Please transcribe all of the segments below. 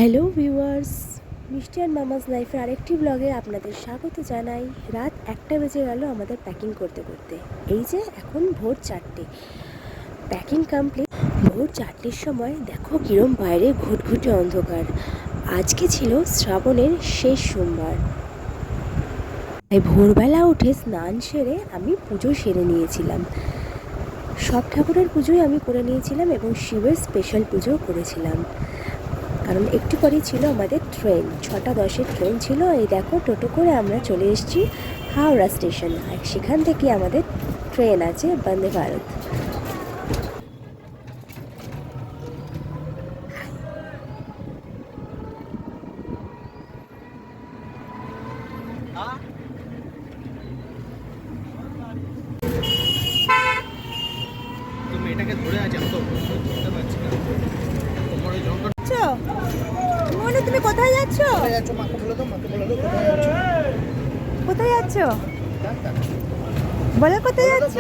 Hello viewers, মিষ্টি and মামাস লাইফের আরেকটি ব্লগে আপনাদের স্বাগত জানাই। রাত 1টা বেজে গেল আমাদের প্যাকিং করতে করতে। এই যে এখন ভোর 4টে, প্যাকিং কমপ্লিট। ভোর 4টের সময় দেখো কিরম বাইরে ঘুটঘুটে অন্ধকার। আজকে ছিল শ্রাবণের শেষ সোমবার। তাই ভোরবেলা উঠে স্নান সেরে আমি পুজো সেরে নিয়েছিলাম। সব ঠাকুরের পুজোই আমি করে নিয়েছিলাম এবং শিবের স্পেশাল পুজো করেছিলাম, কারণ একটু পরেই ছিল আমাদের ট্রেন। 6:10-এর ট্রেন ছিল। এই দেখো টোটো করে আমরা চলে এসেছি হাওড়া স্টেশন, আর সেখান থেকে আমাদের ট্রেন আছে বন্দে ভারত। এটাকে ধরে আছে, আমি তো বুঝতে পারছি না। মনে তুমি কোথায় যাচ্ছ? মাকে বলে দাও, মাকে বলে দাও কোথায় যাচ্ছ? বলো কোথায় যাচ্ছ?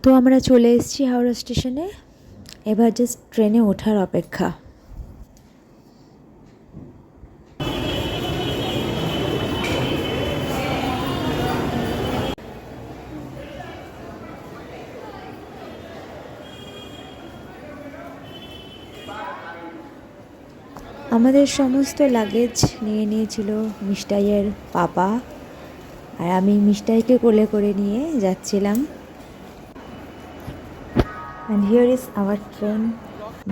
তো আমরা চলে এসেছি হাওড়া স্টেশনে। এবার জাস্ট ট্রেনে ওঠার অপেক্ষা। আমাদের সমস্ত লাগেজ নিয়ে নিয়েছিল মিষ্টাইয়ের পাপা, আর আমি মিষ্টাইকে কোলে করে নিয়ে যাচ্ছিলাম। And here is our train,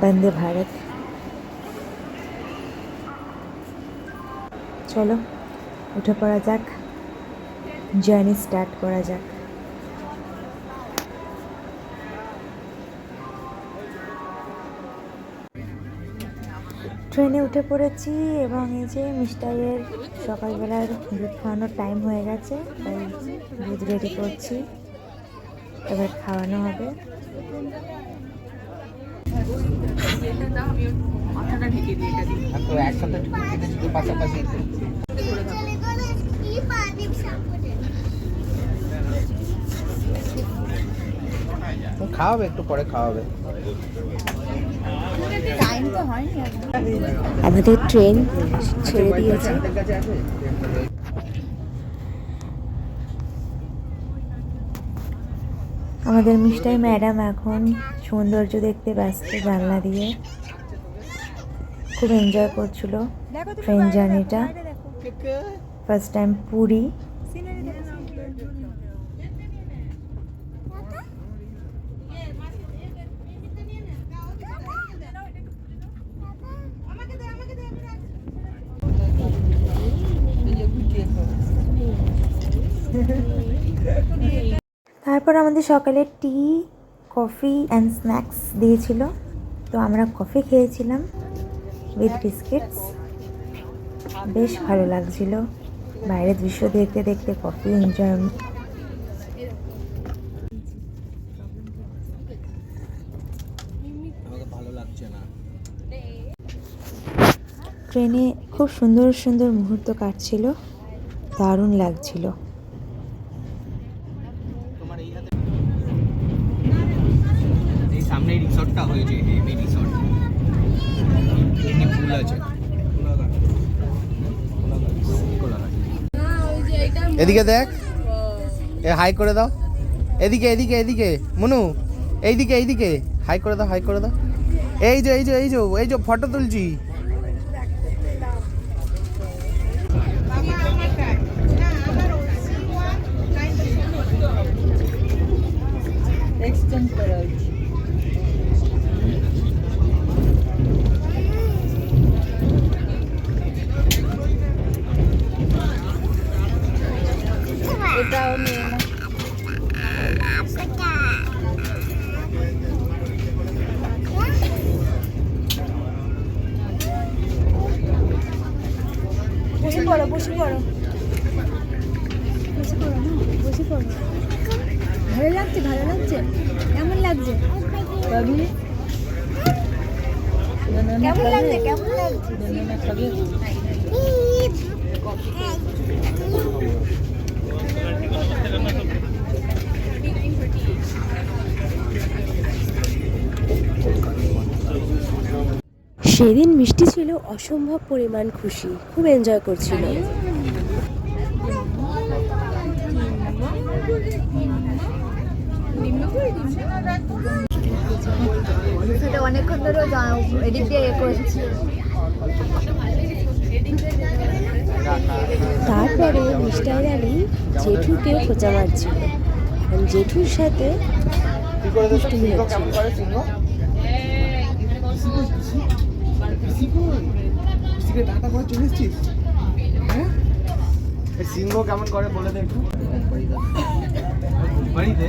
Vande Bharat. চলো উঠে পড়া যাক, জার্নি স্টার্ট করা যাক। ট্রেনে উঠে পড়েছি এবং এই যে মিষ্টাইয়ের সকালবেলার দুধ খাওয়ানোর টাইম হয়ে গেছে, তাই দুধ রেডি করছি, এবার খাওয়ানো হবে। খাওয়াবে, একটু পরে খাওয়াবে। আমাদের ট্রেন ছেড়ে দিয়েছে। আমাদের মিষ্টাই ম্যাডাম এখন সৌন্দর্য দেখতে ব্যস্ত জানলা দিয়ে। খুব এনজয় করছিল ট্রেন জার্নিটা। First time Puri. তারপর আমাদের সকালে টি, কফি অ্যান্ড স্ন্যাক্স দিয়েছিল, তো আমরা কফি খেয়েছিলাম উইথ বিস্কিটস। বেশ ভালো লাগছিল বাইরের দৃশ্য দেখতে দেখতে কফি এনজয়। ট্রেনে খুব সুন্দর সুন্দর মুহূর্ত কাটছিল, দারুণ লাগছিল। সামনে রিসর্টটা হয়েছে, এই রিসর্ট ফুল আছে। এদিকে দেখ, এ হাই করে দাও। এদিকে এদিকে এদিকে মনু, এইদিকে এইদিকে হাই করে দাও, হাই করে দাও। এই যে এই যে এই যে এই যে ফটো তুলছি। এক্সচেঞ্জ করা হয়েছে। এটাও নিয়ে না। বসে পড়ো, বসে পড়ো, বসে পড়ো না, বসে পড়ো। ভালো লাগছে, ভালো লাগছে। কেমন লাগছে বাবি? কেমন লাগছে, কেমন লাগছে? সেদিন মিষ্টি ছিল অসম্ভব পরিমাণ খুশি, খুব এনজয় করছিল। সেটা অনেকক্ষণ ধরে এদিক দিয়ে এ করছি। তারপরে মিস্টার আলী জেঠুকে খোঁচা মারছিল, কারণ জেঠুর সাথে দুষ্টুমি হচ্ছিল। সিংহ কেমন করে বলে দে একটু। বাড়িতে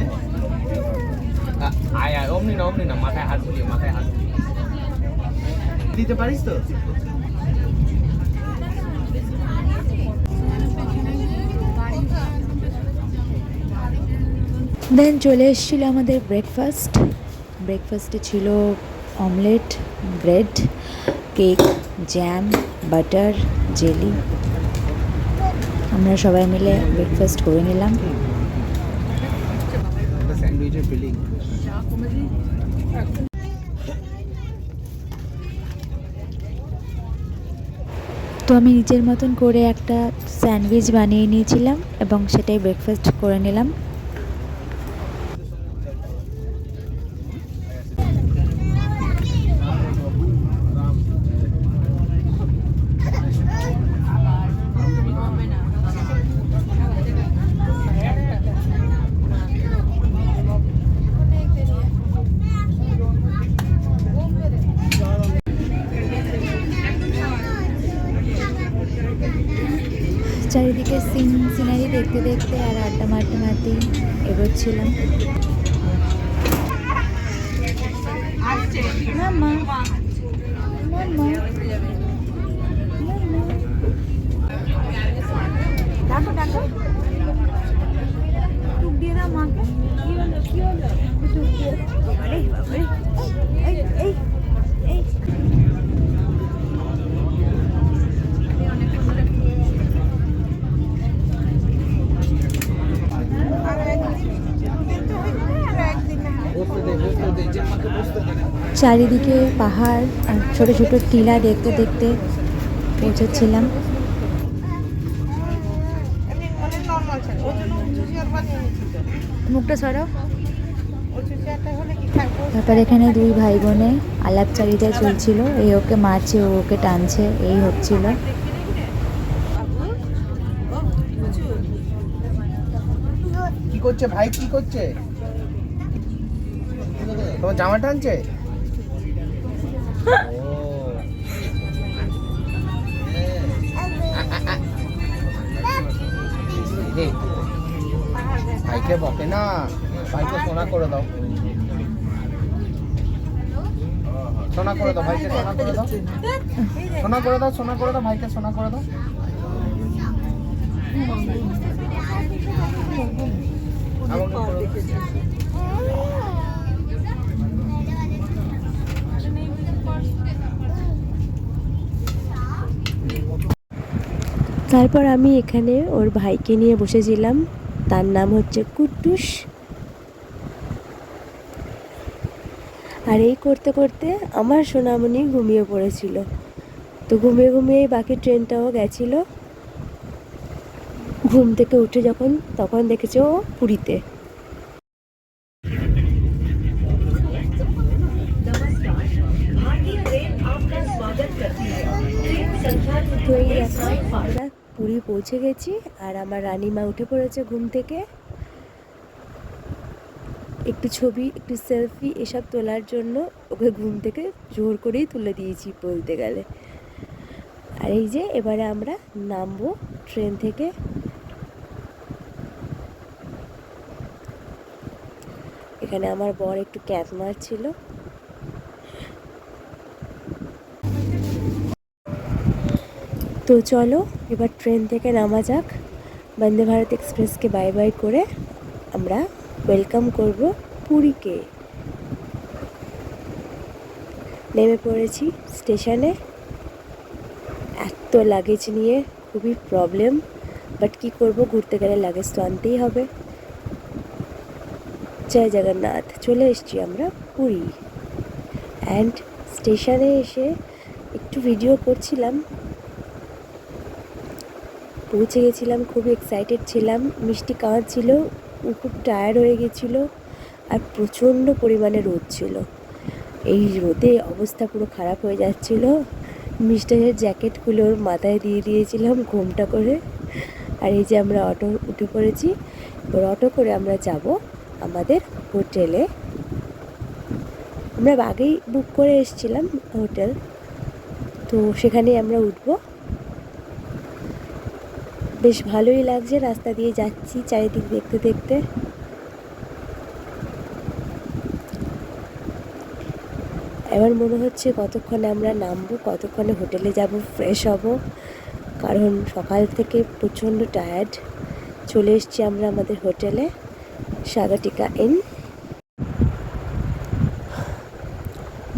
আয় আয়, অমনি না, মাথায় হাত বুলিয়ে, মাথায় হাত বুলিয়ে দিতে পারিস তো। দেন চলে এসেছিলো আমাদের ব্রেকফাস্টে ছিল omelette, bread, cake, jam, butter, jelly. আমরা সবাই মিলে ব্রেকফাস্ট করে নিলাম। স্যান্ডউইচের ফিলিং। তো আমি নিজের মতন করে একটা স্যান্ডউইচ বানিয়ে নিয়েছিলাম এবং সেটাই ব্রেকফাস্ট করে নিলাম। চারিদিকে সিনারি দেখতে দেখতে আর আড্ডা মারতেই এগোচ্ছিলাম। চারিদিকে পাহাড় আর ছোট ছোট টিলা দেখতে দেখতে পৌঁছাচ্ছিলাম। মুখটা সরাও। তারপর এখানে দুই ভাই বোনে আলাপচারিতা চলছিল, এই ওকে মারছে, ও ওকে টানছে, এই হচ্ছিল। কি করছে ভাই, কি করছে? তোমার জামা টানছে? ভাইকে বকে না, ভাইকে সোনা করে দাও, সোনা করে দাও, ভাইকে সোনা করে দাও, সোনা করে দাও, সোনা করে দাও, ভাইকে সোনা করে দাও। তারপর আমি এখানে ওর ভাইকে নিয়ে বসেছিলাম, তার নাম হচ্ছে কুট্টুস। আর এই করতে করতে আমার সোনামণি ঘুমিয়ে পড়েছিল। তো ঘুমিয়ে ঘুমিয়েই বাকি ট্রেনটাও গেছিলো। ঘুম থেকে উঠে তখন দেখেছে ও পুরীতে। তো এই আমরা পুরী পৌঁছে গেছি, আর আমার রানীমা উঠে পড়েছে ঘুম থেকে। একটু ছবি, একটু সেলফি এসব তোলার জন্য ওকে ঘুম থেকে জোর করেই তুলে দিয়েছি বলতে গেলে। আর এই যে এবারে আমরা নামবো ট্রেন থেকে। এখানে আমার বর একটু ক্যাপ মারছিল। তো চলো এবার ট্রেন থেকে নামা যাক। বন্দে ভারত এক্সপ্রেসকে বাই বাই করে আমরা ওয়েলকাম করব পুরীকে। নেমে পড়েছি স্টেশনে। এত লাগেজ নিয়ে খুবই প্রবলেম, বাট কি করব, ঘুরতে গেলে লাগেজ তো আনতেই হবে। জয় জগন্নাথ, চলে এসেছি আমরা পুরী। অ্যান্ড স্টেশনে এসে একটু ভিডিও করছিলাম। পৌঁছে গেছিলাম, খুব এক্সাইটেড ছিলাম। মিষ্টি কাঁদছিল, ও খুব টায়ার্ড হয়ে গেছিলো, আর প্রচণ্ড পরিমাণে রোদ ছিল। এই রোদে অবস্থা পুরো খারাপ হয়ে যাচ্ছিল। মিষ্টারের জ্যাকেটগুলো ওর মাথায় দিয়ে দিয়েছিলাম ঘোমটা করে। আর এই যে আমরা অটো উঠে পড়েছি, এবার অটো করে আমরা যাব আমাদের হোটেলে। আমরা আগেই বুক করে এসেছিলাম হোটেল, তো সেখানেই আমরা উঠবো। বেশ ভালোই লাগছে, রাস্তা দিয়ে যাচ্ছি চারিদিক দেখতে দেখতে। এবার মনে হচ্ছে কতক্ষণে আমরা নামবো, কতক্ষণে হোটেলে যাব, ফ্রেশ হব, কারণ সকাল থেকে প্রচণ্ড টায়ার্ড। চলে এসেছি আমরা আমাদের হোটেলে, সাগটিকা ইন।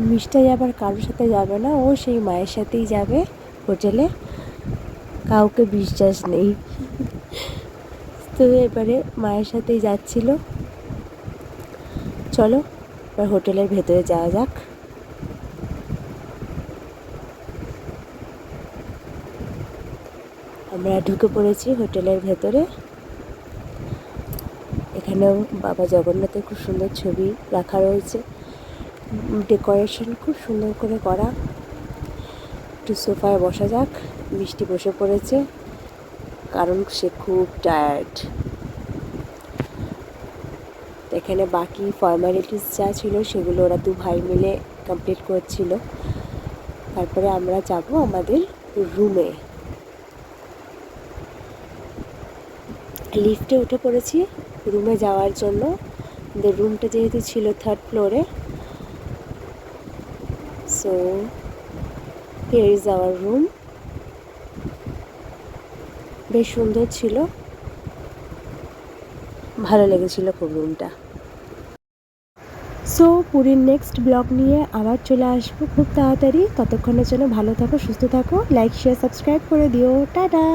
মিষ্টাই আবার কারোর সাথে যাবে না, ও সেই মায়ের সাথেই যাবে হোটেলে, কাউকে বিশ্বাস নেই। তো এবারে মায়ের সাথেই যাচ্ছিল। চলো এবার হোটেলের ভেতরে যাওয়া যাক। আমরা ঢুকে পড়েছি হোটেলের ভেতরে। এখানেও বাবা জগন্নাথের খুব সুন্দর ছবি রাখা রয়েছে, ডেকোরেশন খুব সুন্দর করে করা। একটু সোফায় বসা যাক। মিষ্টি বসে পড়েছে, কারণ সে খুব টায়ার্ড। এখানে বাকি ফর্মালিটিস যা ছিল সেগুলো ওরা দু ভাই মিলে কমপ্লিট করছিল। তারপরে আমরা যাব আমাদের রুমে। লিফটে উঠে পড়েছি রুমে যাওয়ার জন্য। আমাদের রুমটা যেহেতু ছিল 3rd ফ্লোরে, so here is our room. বেশ সুন্দর ছিল, ভালো লেগেছিল খুব রুমটা। সো পুরীর নেক্সট ব্লগ নিয়ে আবার চলে আসবো খুব তাড়াতাড়ি। ততক্ষণের জন্য ভালো থাকো, সুস্থ থাকো, লাইক শেয়ার সাবস্ক্রাইব করে দিও। টাটা।